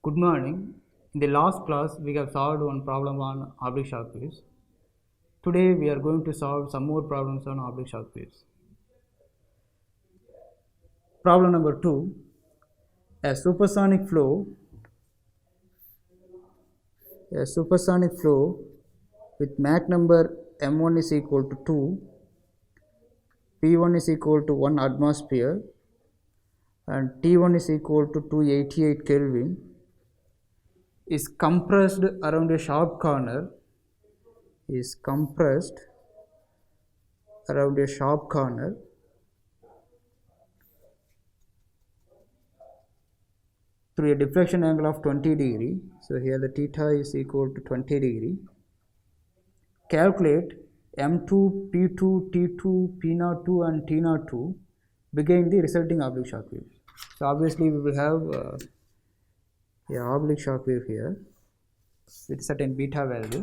Good morning. In the last class, we have solved one problem on oblique shock waves. Today, we are going to solve some more problems on oblique shock waves. Problem number 2. A supersonic flow with Mach number m1 is equal to 2, p1 is equal to 1 atmosphere and T1 is equal to 288 Kelvin is compressed around a sharp corner through a deflection angle of 20 degree. So here the theta is equal to 20 degree. Calculate M2, P2, T2, P02 and T02 begin the resulting oblique shock wave. So obviously we will have a oblique shock wave here with certain beta value.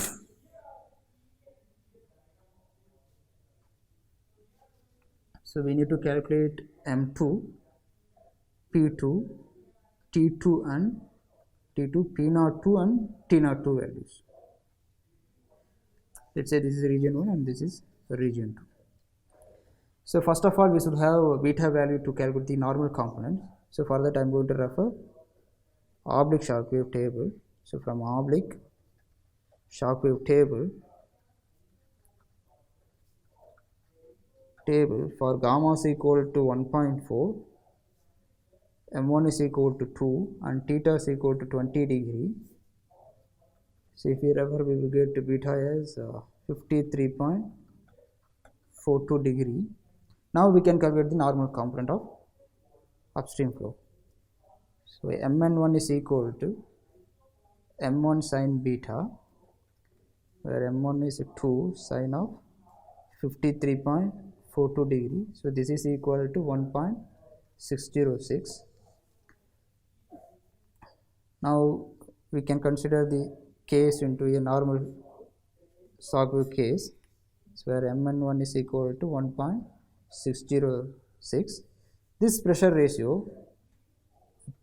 So we need to calculate M2, P2, T2 and T2, P02 and T02 values. Let's say this is region 1 and this is region 2. So first of all, we should have a beta value to calculate the normal components. So for that I am going to refer oblique shock wave table. So from oblique shock wave table for gamma is equal to 1.4, m1 is equal to 2 and theta is equal to 20 degree. So if we refer, we will get beta as 53.42 degree. Now we can calculate the normal component of upstream flow. So mn1 is equal to m1 sin beta, where m1 is 2 sin of 53.42 degree. So this is equal to 1.606. Now we can consider the case into a normal shock wave case, so where mn1 is equal to 1.606. This pressure ratio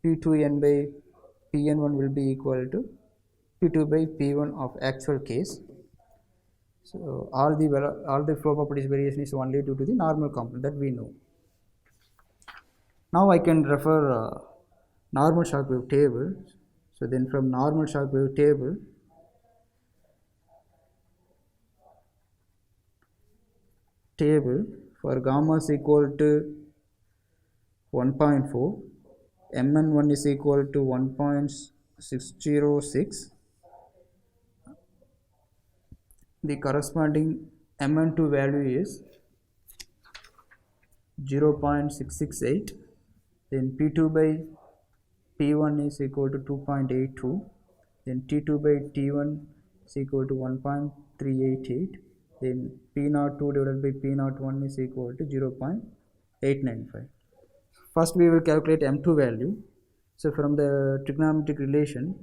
P2n by Pn1 will be equal to P2 by P1 of actual case. So all the flow properties variation is only due to the normal component that we know. Now I can refer normal shock wave table. So then from normal shock wave table, for gamma is equal to 1.4, mn1 is equal to 1.606. The corresponding mn2 value is 0.668. Then P2 by P1 is equal to 2.82. Then T2 by T1 is equal to 1.388. Then P02 divided by P01 is equal to 0.895. First we will calculate M2 value. So from the trigonometric relation,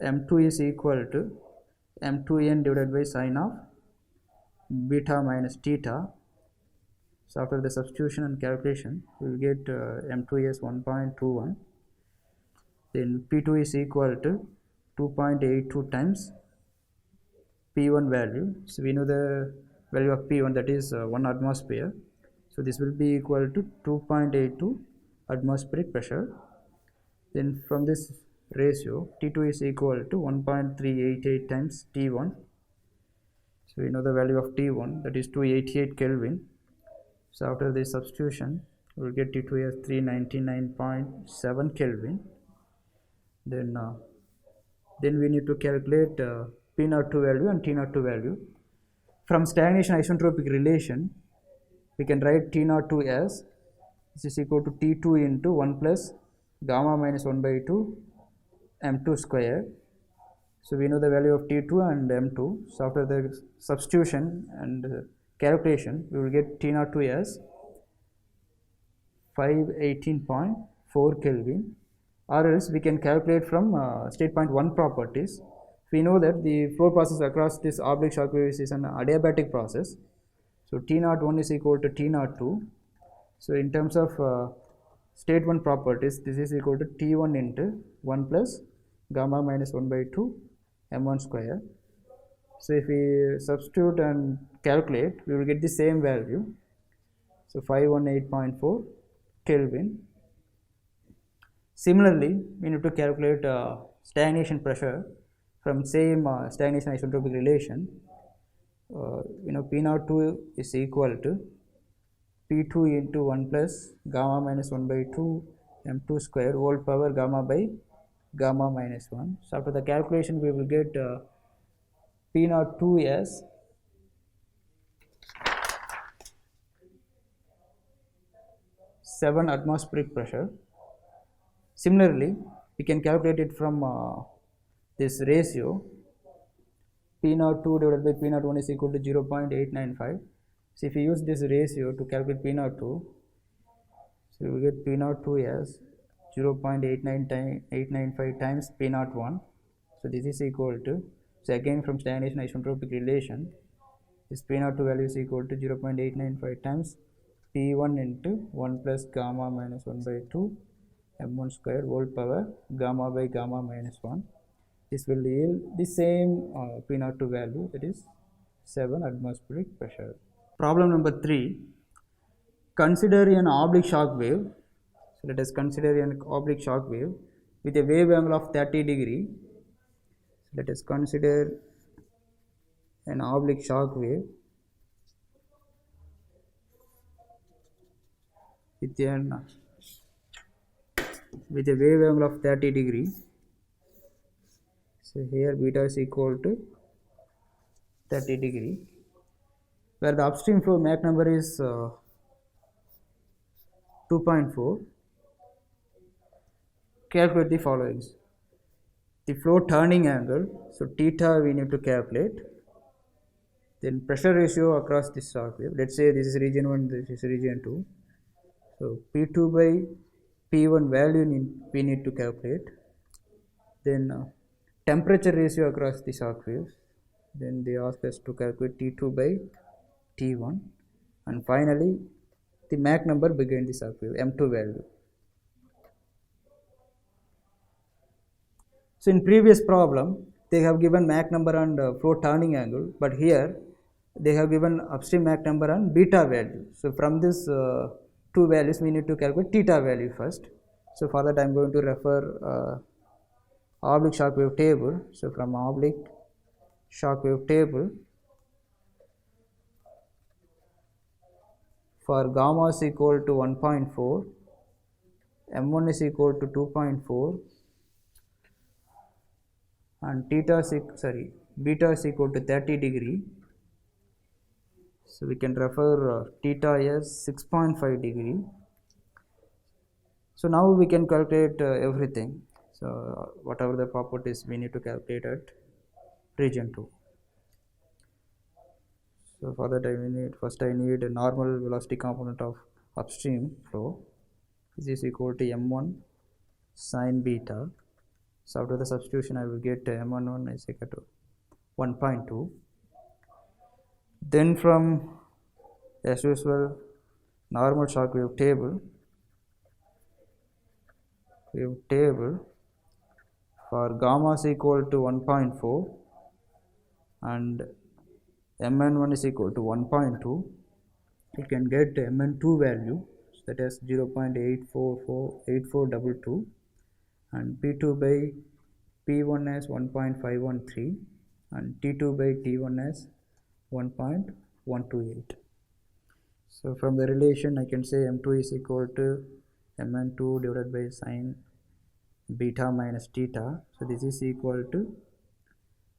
M2 is equal to M2n divided by sine of beta minus theta. So after the substitution and calculation, we will get M2 as 1.21. Then P2 is equal to 2.82 times P1 value. So we know the value of P1, that is 1 atmosphere. So this will be equal to 2.82 atmospheric pressure. Then from this ratio, T2 is equal to 1.388 times T1. So we know the value of T1, that is 288 Kelvin. So after this substitution, we will get T2 as 399.7 Kelvin. Then we need to calculate P02 value and T02 value. From stagnation isentropic relation, we can write T02 as this is equal to T2 into 1 plus gamma minus 1 by 2 m2 square. So we know the value of T2 and m2. So after the substitution and calculation, we will get T02 as 518.4 Kelvin, or else we can calculate from state point 1 properties. We know that the flow process across this oblique shock waves is an adiabatic process. So T01 is equal to T02. So in terms of state 1 properties, this is equal to T1 into 1 plus gamma minus 1 by 2 m1 square. So if we substitute and calculate, we will get the same value. So 518.4 Kelvin. Similarly, we need to calculate stagnation pressure from same stagnation isentropic relation. P02 is equal to P2 into 1 plus gamma minus 1 by 2 m2 square whole power gamma by gamma minus 1. So after the calculation, we will get P02 as 7 atmospheric pressure. Similarly, we can calculate it from this ratio. P02 divided by P01 is equal to 0.895. So if you use this ratio to calculate P02, so you will get P02 as 0.895 times P01. So this is equal to, so again from stagnation isentropic relation, this P02 value is equal to 0.895 times P1 into 1 plus gamma minus 1 by 2 m1 square whole power gamma by gamma minus 1. This will yield the same P02 value, that is 7 atmospheric pressure. Problem number 3. Consider an oblique shock wave. So let us consider an oblique shock wave with a wave angle of 30 degree. So let us consider an oblique shock wave with a wave angle of 30 degree. So here beta is equal to 30 degree, where the upstream flow Mach number is 2.4. Calculate the following. The flow turning angle, so theta we need to calculate. Then pressure ratio across this shock wave. Let's say this is region 1, this is region 2. So P2 by P1 value we need to calculate. Then temperature ratio across the shock waves. Then they ask us to calculate T2 by T1. And finally, the Mach number behind the shock wave, M2 value. So in previous problem, they have given Mach number and flow turning angle, but here they have given upstream Mach number and beta value. So from this two values, we need to calculate theta value first. So for that, I am going to refer oblique shock wave table. So from oblique shock wave table, for gamma is equal to 1.4, m1 is equal to 2.4, and beta is equal to 30 degree. So we can refer theta as 6.5 degree. So now we can calculate everything. So whatever the properties we need to calculate at region 2. So for that I need a normal velocity component of upstream flow. This is equal to m1 sine beta. So after the substitution I will get m11 is equal to 1.2. Then from, as usual, normal shock wave table for gamma is equal to 1.4 and mn1 is equal to 1.2, you can get mn2 value, so that is 0.8422 and P2 by P1 as 1.513 and T2 by T1 as 1.128. So from the relation I can say m2 is equal to mn2 divided by sine beta minus theta. So this is equal to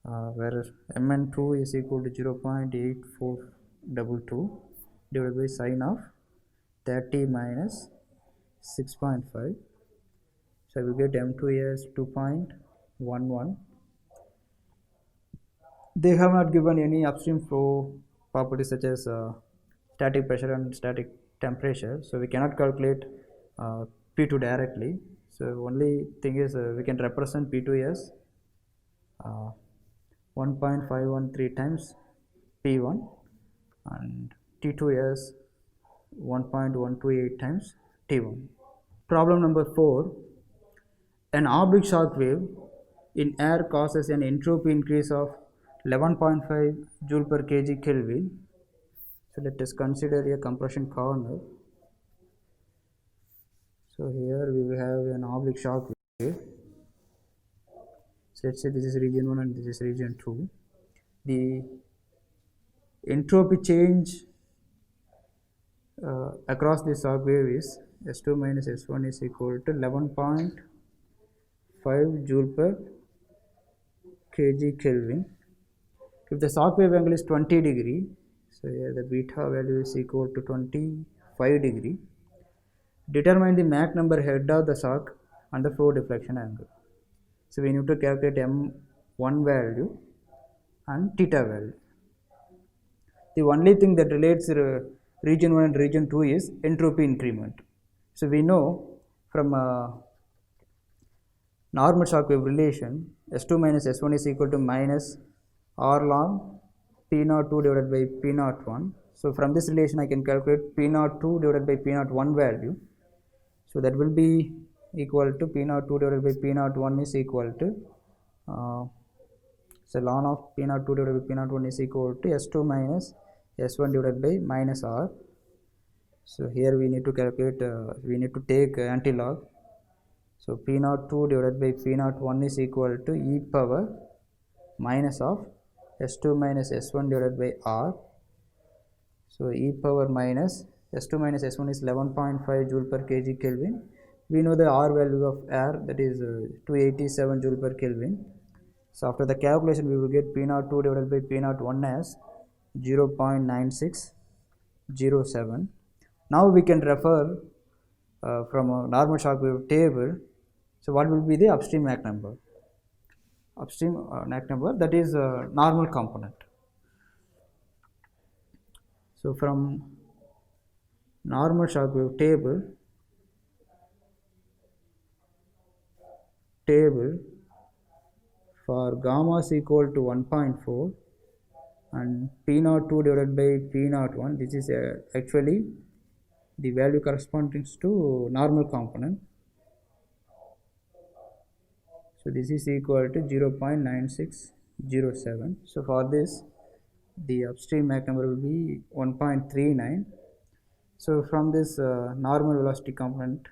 where mn2 is equal to 0.8422 divided by sine of 30 minus 6.5. So I will get m2 as 2.11. They have not given any upstream flow properties such as static pressure and static temperature, so we cannot calculate P2 directly. So only thing is we can represent P2 as 1.513 times P1 and T2 as 1.128 times T1. Problem number 4. An oblique shock wave in air causes an entropy increase of 11.5 joule per kg Kelvin. So let us consider a compression corner. So here we will have an oblique shock wave. So let's say this is region 1 and this is region 2. The entropy change across the shock wave is S2 minus S1 is equal to 11.5 joule per kg Kelvin. If the shock wave angle is 20 degree, so here the beta value is equal to 25 degree. Determine the Mach number head of the shock and the flow deflection angle. So we need to calculate M1 value and theta value. The only thing that relates region 1 and region 2 is entropy increment. So we know from normal shock wave relation, S2 minus S1 is equal to minus R log P02 divided by P01. So from this relation I can calculate P02 divided by P01 value. So that will be equal to P02 divided by P01 is equal to so ln of P02 divided by P01 is equal to S2 minus S1 divided by minus R. So here we need to calculate, we need to take anti-log. So P02 divided by P01 is equal to e power minus of S2 minus S1 divided by R. So e power minus S2 minus S1 is 11.5 joule per kg Kelvin. We know the R value of air, that is 287 joule per Kelvin. So after the calculation we will get P02 divided by P01 as 0.9607. Now we can refer from a normal shock wave table. So what will be the upstream Mach number? Upstream Mach number, that is normal component. So from normal shock wave table for gamma is equal to 1.4 and P02 divided by P01, this is actually the value corresponding to normal component. So this is equal to 0.9607. So for this the upstream Mach number will be 1.39. So from this normal velocity component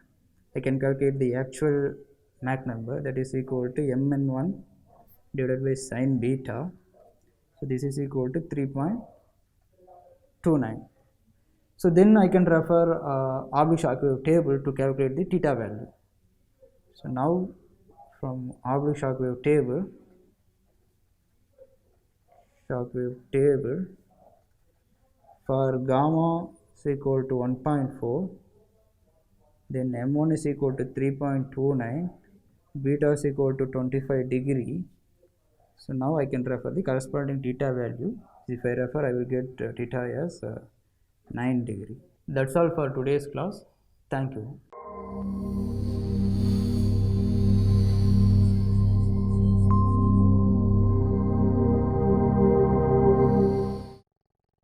I can calculate the actual Mach number, that is equal to mn1 divided by sin beta. So this is equal to 3.29. So then I can refer oblique shock wave table to calculate the theta value. So now from oblique shock wave table for gamma is equal to 1.4, then m1 is equal to 3.29, beta is equal to 25 degree. So now I can refer the corresponding theta value. If I refer, I will get theta as 9 degree. That's all for today's class. Thank you.